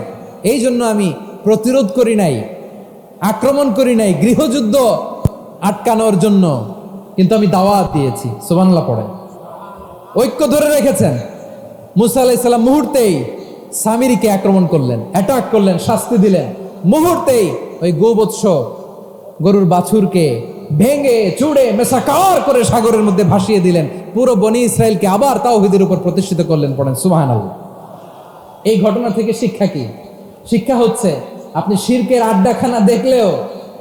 এই জন্য আমি প্রতিরোধ করি নাই। আক্রমণ করি নাই, গৃহযুদ্ধ আটকানোর জন্য কিন্তু আমি দাওয়াত দিয়েছি। সুবহানাল্লাহ পড়েন। ঐক্য ধরে রেখেছেন। মুসা আলাইহিস সালাম মুহূর্তেই সামিরীকে আক্রমণ করলেন, অ্যাটাক করলেন, শাস্তি দিলেন। মুহূর্তেই ওই গোবৎস গরুর বাছুরকে ভেঙে চুড়ে মেসাকার করে সাগরের মধ্যে ভাসিয়ে দিলেন। পুরো বনি ইসরায়েলকে আবার তাওহীদের উপর প্রতিষ্ঠিত করলেন। পড়েন সুবহানাল্লাহ। এই ঘটনা থেকে শিক্ষা কি? শিক্ষা হচ্ছে আপনি শিরকের আড্ডাখানা দেখলেও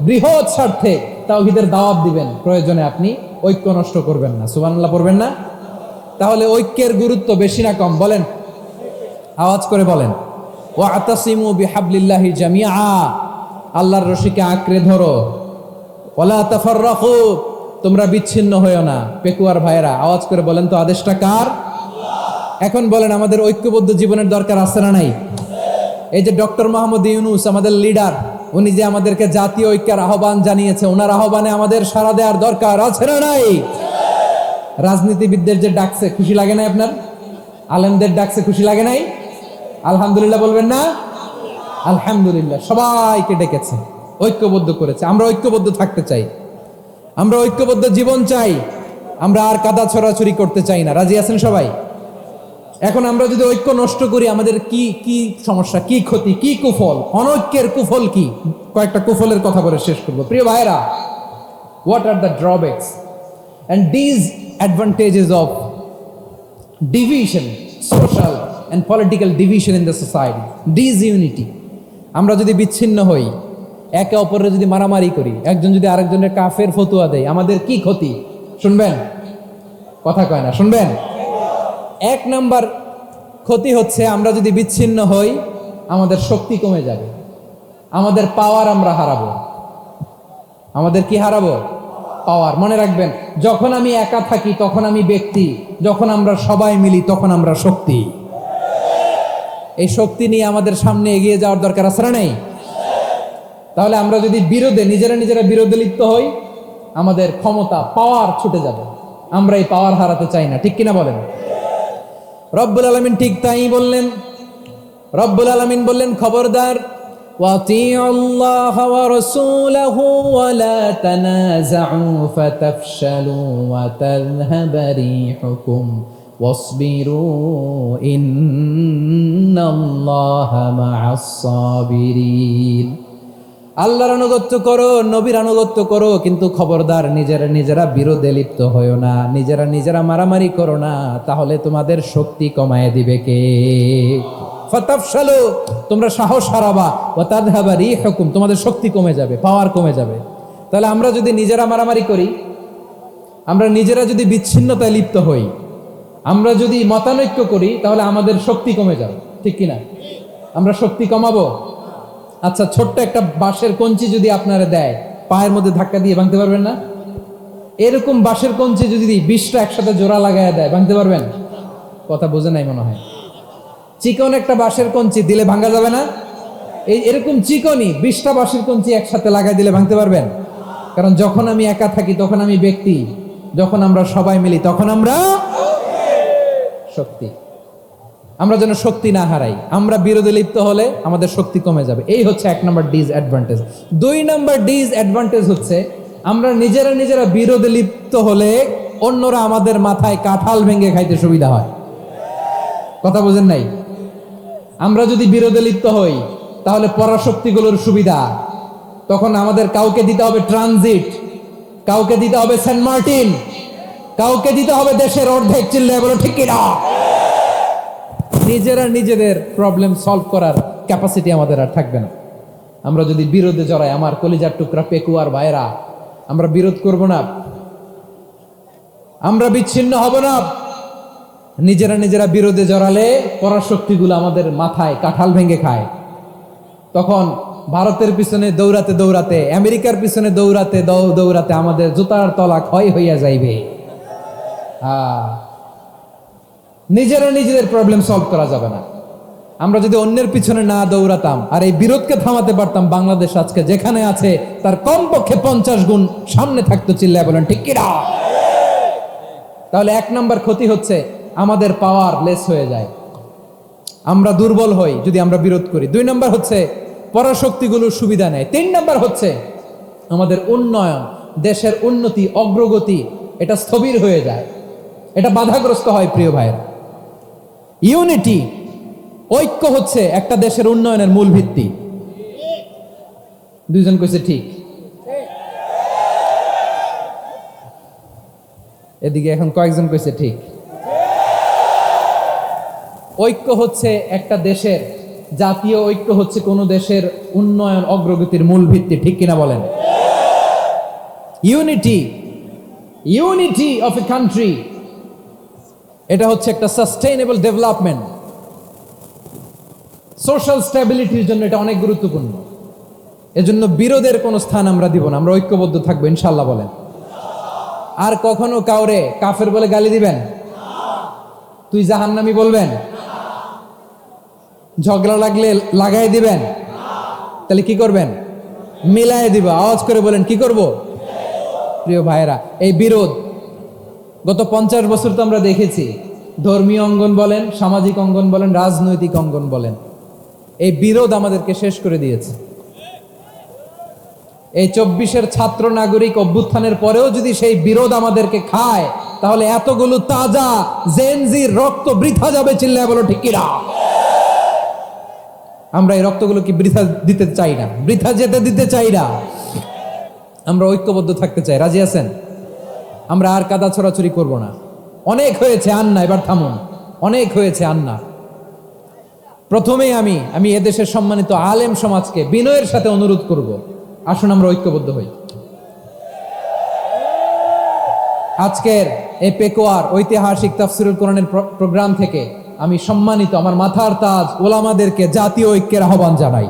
বৃহৎ স্বার্থে তাওহীদের দাওয়াত দিবেন, প্রয়োজনে আপনি ঐক্য নষ্ট করবেন না। সুবহানাল্লাহ পড়বেন না? তাহলে ঐক্যের গুরুত্ব বেশি না কম বলেন? আওয়াজ করে বলেন। ওয়াতাসিমু বিহাবলিল্লাহি জামিআ, আল্লাহর রশিকে আঁকড়ে ধরো। ওয়ালা তাফাররাকু, তোমরা বিচ্ছিন্ন হয়ো না। পেকুয়ার ভাইরা আওয়াজ করে বলেন তো আদেশটা কার? এখন বলেন আমাদের ঐক্যবদ্ধ জীবনের দরকার আছে না নাই? এই যে ডক্টর মোহাম্মদ ইউনূস আমাদের লিডার, উনি যে আমাদেরকে জাতীয় ঐক্যের আহ্বান জানিয়েছে, ওনার আহ্বানে আমাদের সাড়া দেওয়ার দরকার আছে না নাই? রাজনীতিবিদদের যে ডাকছে খুশি লাগে নাই আপনার? আলেমদের ডাকছে খুশি লাগে নাই? আলহামদুলিল্লাহ বলবেন না? আলহামদুলিল্লাহ। সবাইকে ডেকেছে, ঐক্যবদ্ধ করেছে। আমরা ঐক্যবদ্ধ থাকতে চাই, আমরা ঐক্যবদ্ধ জীবন চাই, আমরা আর কাদা ছড়াছড়ি করতে চাই না। রাজি আছেন সবাই? এখন আমরা যদি ঐক্য নষ্ট করি আমাদের কি কি সমস্যা, কি ক্ষতি, কি কুফল? অনৈক্যের কুফল কি? কয়েকটা কুফলের কথা বলে শেষ করবো। প্রিয় ভাইরা, what are the drawbacks and disadvantages of division, social and political division in the society, disunity? আমরা যদি বিচ্ছিন্ন হই, একে অপরের যদি মারামারি করি, একজন যদি আরেকজনের কাফের ফতুয়া দেয়, আমাদের কি ক্ষতি? শুনবেন? কথা কয় না, শুনবেন? এক নাম্বার ক্ষতি হচ্ছে আমরা যদি বিচ্ছিন্ন হই আমাদের শক্তি কমে যাবে, আমাদের পাওয়ার আমরা হারাবো। আমাদের কি হারাবো? পাওয়ার। মনে রাখবেন, যখন আমি একা থাকি তখন আমি ব্যক্তি, যখন আমরা সবাই মিলি তখন আমরা শক্তি। এই শক্তি নিয়ে আমাদের সামনে এগিয়ে যাওয়ার দরকার আছে না নেই? তাহলে আমরা যদি নিজেরা বিরোধে লিপ্ত হই আমাদের ক্ষমতা, পাওয়ার ছুটে যাবে। আমরা এই পাওয়ার হারাতে চাই না, ঠিক কিনা বলেন? রব্বুল আলামিন ঠিক তাই বললেন। রব্বুল আলামিন বললেন, খবরদার, ওয়াতিউল্লাহ ওয়া রাসূলাহু ওয়া লা তানাযাউ ফাতাফশালু ওয়া তাযহাবা রিহুকুম ওয়াসবিরু ইন্নাল্লাহা মা'আস সাবিরিন। আল্লাহর আনুগত্য করো, নবীর আনুগত্য করো, কিন্তু খবরদার নিজেরা বিরোধে লিপ্ত হয়ো না, নিজেরা মারামারি করো না, তাহলে তোমাদের শক্তি কমায় দিবে কে? ফাতাফশালু, তোমরা সাহস হারাবা, ওয়া তাযহাবা রিহুকুম, তোমাদের শক্তি কমে যাবে, পাওয়ার কমে যাবে। তাহলে আমরা যদি নিজেরা মারামারি করি, আমরা নিজেরা যদি বিচ্ছিন্নতায় লিপ্ত হই, আমরা যদি মতানৈক্য করি, তাহলে আমাদের শক্তি কমে যাবে, ঠিক কিনা? আমরা শক্তি কমাবো। আচ্ছা, ছোট্ট একটা বাঁশের কঞ্চি যদি আপনারা দেয়, পায়ের মধ্যে ধাক্কা দিয়ে ভাঙতে পারবেন না? এরকম বাঁশের কঞ্চি যদি 20টা একসাথে জোড়া লাগায় দেয়, ভাঙতে পারবেন? কথা বোঝে নাই মনে হয়। চিকন একটা বাঁশের কঞ্চি দিলে ভাঙা যাবে না? এরকম চিকনই 20টা বাঁশের কঞ্চি একসাথে লাগাই দিলে ভাঙতে পারবেন? কারণ যখন আমি একা থাকি তখন আমি ব্যক্তি, যখন আমরা সবাই মিলি তখন আমরা শক্তি। আমরা যেন শক্তি না হারাই। আমরা বিরোধে লিপ্ত হলে আমাদের শক্তি কমে যাবে। এই হচ্ছে 1 নম্বর ডিসঅ্যাডভান্টেজ। 2 নম্বর ডিসঅ্যাডভান্টেজ হচ্ছে আমরা নিজেরা বিরোধে লিপ্ত হলে অন্যরা আমাদের মাথায় কাঁঠাল ভেঙে খাইতে সুবিধা হয়। কথা বোঝেন নাই? আমরা যদি বিরোধে লিপ্ত হই তাহলে পরাশক্তিগুলোর সুবিধা, তখন আমাদের কাউকে দিতে হবে ট্রানজিট, কাউকে দিতে হবে সেন্ট মার্টিন, কাউকে দিতে হবে দেশের অর্ধেক। চিল্লায় বলো ঠিক কিনা? নিজেদের প্রবলেম সলভ করার ক্যাপাসিটি আমাদের আর থাকবে না। আমরা যদি বিরোধে জড়াই, আমার কলিজার টুকরা পেকুয়ার ভাইরা, আমরা বিরোধ করব না, আমরা বিচ্ছিন্ন হব না। নিজেরা বিরোধে জড়ালে পরাশক্তিগুলো আমাদের মাথায় কাঁঠাল ভেঙে খায়। তখন ভারতের পিছনে দৌড়াতে, আমেরিকার পিছনে দৌড়াতে আমাদের জুতার তলা ক্ষয় হইয়া যাইবে। নিজেদের প্রবলেম সলভ করা যাবে না। আমরা যদি অন্যের পিছনে না দৌড়াতাম আর এই বিরোধকে থামাতে পারতাম, বাংলাদেশ আজকে যেখানে আছে তার কমপক্ষে 50 গুণ সামনে থাকতো। চিল্লায় বলেন ঠিক কিনা? তাহলে 1 নম্বর ক্ষতি হচ্ছে আমাদের পাওয়ার লেস হয়ে যায়, আমরা দুর্বল হই যদি আমরা বিরোধ করি। 2 নম্বর হচ্ছে পরাশক্তিগুলোর সুবিধা নেয়। 3 নাম্বার হচ্ছে আমাদের উন্নয়ন, দেশের উন্নতি, অগ্রগতি এটা স্থবির হয়ে যায়, এটা বাধাগ্রস্ত হয়। প্রিয় ভাইয়েরা, ইউনিটি, ঐক্য হচ্ছে একটা দেশের উন্নয়নের মূল ভিত্তি। দুইজন কইছে ঠিক, এদিকে এখন কয়েকজন কইছে ঠিক। ঐক্য হচ্ছে একটা দেশের, জাতীয় ঐক্য হচ্ছে কোন দেশের উন্নয়ন অগ্রগতির মূল ভিত্তি, ঠিক কিনা বলেন? Unity, unity of a country, এটা হচ্ছে একটা সাস্টেইনেবল ডেভেলপমেন্ট, সোশ্যাল স্ট্যাবিলিটির জন্য এটা অনেক গুরুত্বপূর্ণ। এজন্য বিরোধের কোনো স্থান আমরা দিব না, আমরা ঐক্যবদ্ধ থাকবো ইনশাআল্লাহ বলেন। আর কখনো কাউরে কাফের বলে গালি দিবেন? তুই জাহান্নামী বলবেন? ঝগড়া লাগলে লাগাই দিবেন? তাহলে কি করবেন? মিলাই দিব। আওয়াজ করে বলেন, কি করব? প্রিয় ভাইয়েরা, এই বিরোধ গত 50 বছর তো আমরা দেখেছি, ধর্মীয় অঙ্গন বলেন, সামাজিক অঙ্গন বলেন, রাজনৈতিক অঙ্গন বলেন, এই বিরোধ আমাদেরকে শেষ করে দিয়েছে। এই 24-এর ছাত্র নাগরিক অভ্যুত্থানের পরেও যদি সেই বিরোধ আমাদেরকে খায়, তাহলে এতগুলো তাজা জেনজির রক্ত বৃথা যাবে। চিল্লায় বলো ঠিক কিনা? আমরা এই রক্তগুলো কি বৃথা দিতে চাই না, বৃথা যেতে দিতে চাই না। আমরা ঐক্যবদ্ধ থাকতে চাই। রাজি আছেন? আমরা আর কাদা ছড়াছড়ি করব না। অনেক হয়েছে, আন্না, এবার থামুন। অনেক হয়েছে, আন্না। প্রথমেই আমি এদেশের সম্মানিত আলেম সমাজকে বিনয়ের সাথে অনুরোধ করব, আসুন আমরা ঐক্যবদ্ধ হই। আজকের এই পেকুয়ার ঐতিহাসিক তাফসিরুল কোরআনের প্রোগ্রাম থেকে আমি সম্মানিত আমার মাথার তাজ ওলামাদেরকে জাতীয় ঐক্যের আহ্বান জানাই।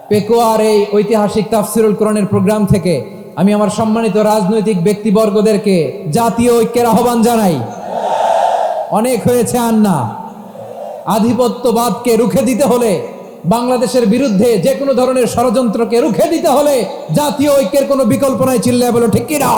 পেকুয়ার এই ঐতিহাসিক তাফসিরুল কোরআনের প্রোগ্রাম থেকে আমি আমার সম্মানিত রাজনৈতিক ব্যক্তিবর্গদেরকে জাতীয় ঐক্যের আহ্বান জানাই। অনেক হয়েছে, আন্না। আধিপত্যবাদকে রুখে দিতে হলে, বাংলাদেশের বিরুদ্ধে যে কোনো ধরনের ষড়যন্ত্রকে রুখে দিতে হলে জাতীয় ঐক্যের কোনো বিকল্প নাই। চিল্লায় বলো ঠিক কিনা?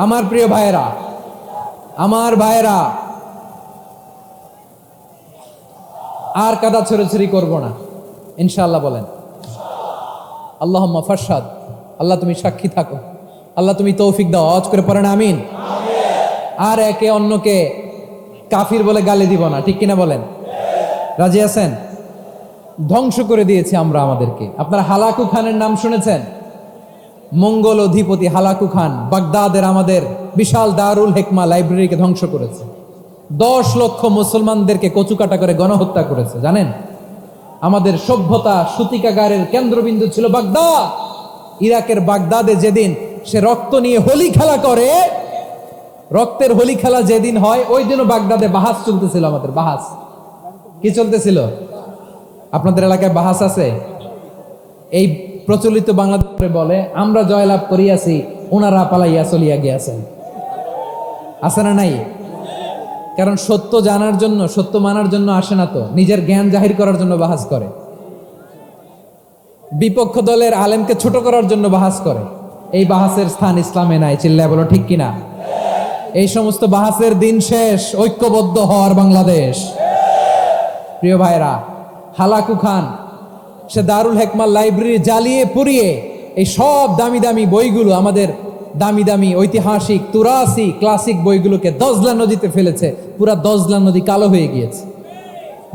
আমার প্রিয় ভাইয়েরা, আমার ভাইয়েরা, আর কাদা ছড়াছড়ি করব না ইনশাআল্লাহ বলেন। আল্লাহুম্মা ফারশাদ, আল্লাহ তুমি সাক্ষী থাকো, আল্লাহ তুমি তৌফিক দাও। আওয়াজ করে পড়েন আমিন। আর একে অন্যকে কাফির বলে গালি দিব না, ঠিক কিনা বলেন? রাজি আছেন? ধ্বংস করে দিয়েছি আমরা আমাদেরকে। আপনারা হালাকু খানের নাম শুনেছেন? মঙ্গল অধিপতি হালাকু খান বাগদাদের আমাদের বিশাল দারুল হিকমা লাইব্রেরিকে ধ্বংস করেছে। 10 লক্ষ মুসলমানদেরকে কচুকাটা করে গণহত্যা করেছে। জানেন, আমাদের সভ্যতা সূতিকাগারের কেন্দ্রবিন্দু ছিল বাগদাদ। ইরাকের বাগদাদে যেদিন সে রক্ত নিয়ে হোলি খেলা করে, রক্তের হোলি খেলা যেদিন হয়, ওই দিনও বাগদাদে বাহাস চলতেছিল। আমাদের বাহাস কি চলতেছিল? আপনাদের এলাকায় বাহাস আছে? এই প্রচলিত বাংলাদেশে বলে, আমরা জয়লাভ করিয়াছি, ওনারা পালাইয়া চলিয়া গিয়াছেন। আছে না নাই? কারণ সত্য জানার জন্য, সত্য মানার জন্য আসে না তো, নিজের জ্ঞান জাহির করার জন্য বাহাস করে। বিপক্ষ দলের আলেমকে ছোট করার জন্য বাহাস করে। এই বাহাসের স্থান ইসলামে নাই। চিল্লায় বলো ঠিক কিনা? এই সমস্ত বাহাসের দিন শেষ। ঐক্যবদ্ধ হওয়ার বাংলাদেশ। প্রিয় ভাইরা, হালাকু খান সে দারুল হিকমা লাইব্রেরি জ্বালিয়ে পুড়িয়ে এই সব দামি দামি বইগুলো, আমাদের দামি দামি ঐতিহাসিক তুরাসি ক্লাসিক বইগুলোকে দজলা নদীতে ফেলেছে। পুরা দজলা নদী কালো হয়ে গিয়েছে।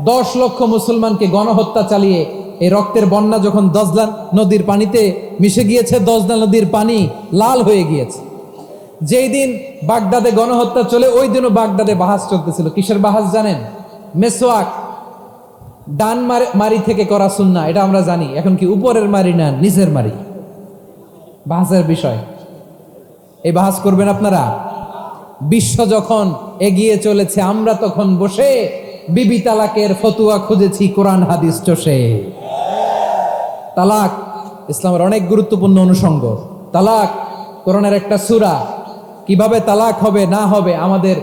10 লক্ষ মুসলমানকে গণহত্যা চালিয়ে এই রক্তের বন্যা যখন দজলা নদীর পানিতে মিশে গিয়েছে, দজলা নদীর পানি লাল হয়ে গিয়েছে। যেই দিন বাগদাদে গণহত্যা চলে, ওই দিনও বাগদাদে বাহাস চলতেছিল। কিসের বাহাস জানেন? মেসওয়াক, ডান মারি থেকে করা সুন্নাহ, এটা আমরা জানি। এখন কি উপরের মারি না নিচের মারি? বাহাসের বিষয়। এই বাহাস করবেন আপনারা? বিশ্ব যখন এগিয়ে চলেছে, আমরা তখন বসে বিবি তালাকের ফতুয়া খুঁজেছি কোরআন হাদিস চষে। তালাক ইসলামের অনেক গুরুত্বপূর্ণ অনুষঙ্গ। তালাক কোরআনের একটা সূরা। কিভাবে তালাক হবে না হবে আমাদের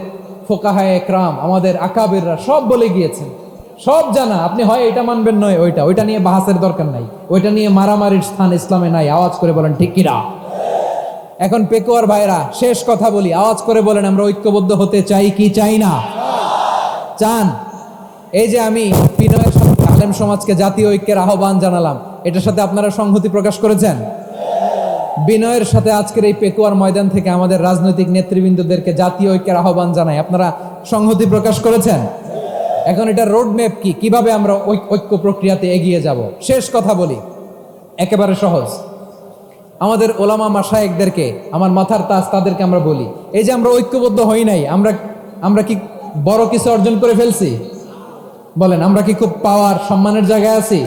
ফোকাহায়ে একরাম, আমাদের আকাবেররা সব বলে গিয়েছেন। সব জানা, আপনি হয় এটা মানবেন নয় ওইটা নিয়ে বাহাসের দরকার নাই, ওইটা নিয়ে মারামারির স্থান ইসলামে নাই। আওয়াজ করে বলেন ঠিক কিনা? এখন পেকুয়ার ভাইরা শেষ কথা বলি, আওয়াজ করে বলেন আমরা ঐক্যবদ্ধ হতে চাই কি চাই না? চান? এই যে আমি বিনয়ের সাথে আলেম সমাজকে জাতীয় ঐক্যের আহ্বান জানালাম, এটার সাথে আপনারা সংহতি প্রকাশ করেছেন? বিনয়ের সাথে আজকের এই পেকুয়ার ময়দান থেকে আমাদের রাজনৈতিক নেতৃবৃন্দদেরকে জাতীয় ঐক্যের আহ্বান জানাই, আপনারা সংহতি প্রকাশ করেছেন? এখন এটা রোড ম্যাপ কি, কিভাবে আমরা ঐক্য প্রক্রিয়াতে এগিয়ে যাব? শেষ কথা বলি, একেবারে সহজ। আমাদের ওলামা মাশায়েখদেরকে, আমার মাথার তাজ, তাদেরকে আমরা বলি, এই যে আমরা ঐক্যবদ্ধ হই নাই, আমরা কি বড় কিছু অর্জন করে ফেলছি? বলেন, আমরা কি খুব পাওয়ার সম্মানের জায়গায় আছি?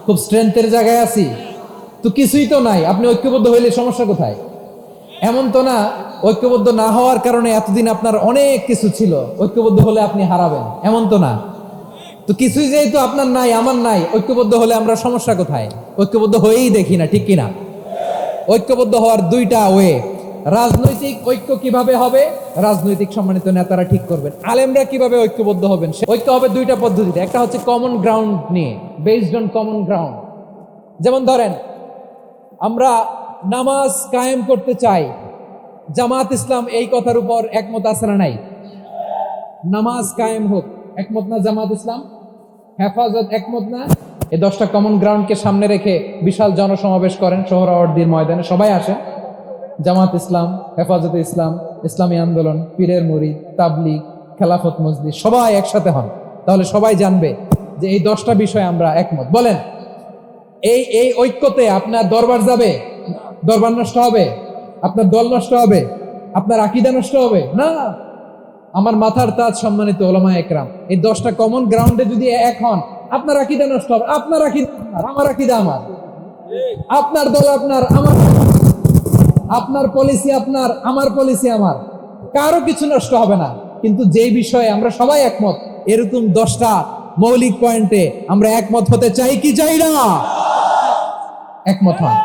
খুব স্ট্রেংথের জায়গায় আছি? তো কিছুই তো নাই। আপনি ঐক্যবদ্ধ হইলে সমস্যা কোথায়? এমন তো না ঐক্যবদ্ধ না হওয়ার কারণে এতদিন আপনার অনেক কিছু ছিল, ঐক্যবদ্ধ হলে আপনি হারাবেন, এমন তো না। তো কিছুই যেহেতু আপনার নাই, আমার নাই, ঐক্যবদ্ধ হলে আমরা সমস্যা কোথায়? ঐক্যবদ্ধ হয়েই দেখি না, ঠিক কিনা? ঐক্যবদ্ধ হওয়ার দুইটা ওয়ে। রাজনৈতিক ঐক্য কিভাবে হবে? রাজনৈতিক সম্মানিত নেতারা ঠিক করবেন। আলেমরা কিভাবে ঐক্যবদ্ধ হবেন? ঐক্য হবে দুইটা পদ্ধতিতে। একটা হচ্ছে কমন গ্রাউন্ড নিয়ে, বেসড অন কমন গ্রাউন্ড। যেমন ধরেন, আমরা নামাজ কায়েম করতে চাই, জামাত ইসলাম এই কথার উপর একমত আছে না নাই? নামাজ কায়েম হোক, একমত না জামাত ইসলাম? হেফাজত একমত না? এই 10টা কমন গ্রাউন্ডকে সামনে রেখে বিশাল জনসমাবেশ করেন সোহরাওয়ার্দীর ময়দানে, সবাই আসেন। জামাত ইসলাম, হেফাজতে ইসলাম, ইসলামী আন্দোলন, পীরের মুরিদ, তাবলিগ, খেলাফত মজলিস, সবাই একসাথে হন। তাহলে সবাই জানবে যে এই 10টা বিষয়ে আমরা একমত। বলেন, এই ঐক্যতে আপনার দরবার যাবে? দরবার নষ্ট হবে? আপনার দল নষ্ট হবে? আপনার আকীদা নষ্ট হবে না? আমার মাথার তাজ সম্মানিত ওলামা একরাম, এই 10টা কমন গ্রাউন্ডে যদি এক হন, আপনার আকীদা নষ্ট হবে? আপনার আকীদা আমার আকীদা আমার, আপনার দল আপনার, আমার, আপনার পলিসি আপনার, আমার পলিসি আমার, কারো কিছু নষ্ট হবে না। কিন্তু যেই বিষয়ে আমরা সবাই একমত, এরকম 10টা মৌলিক পয়েন্টে আমরা একমত হতে চাই কি চাই না? একমত হন।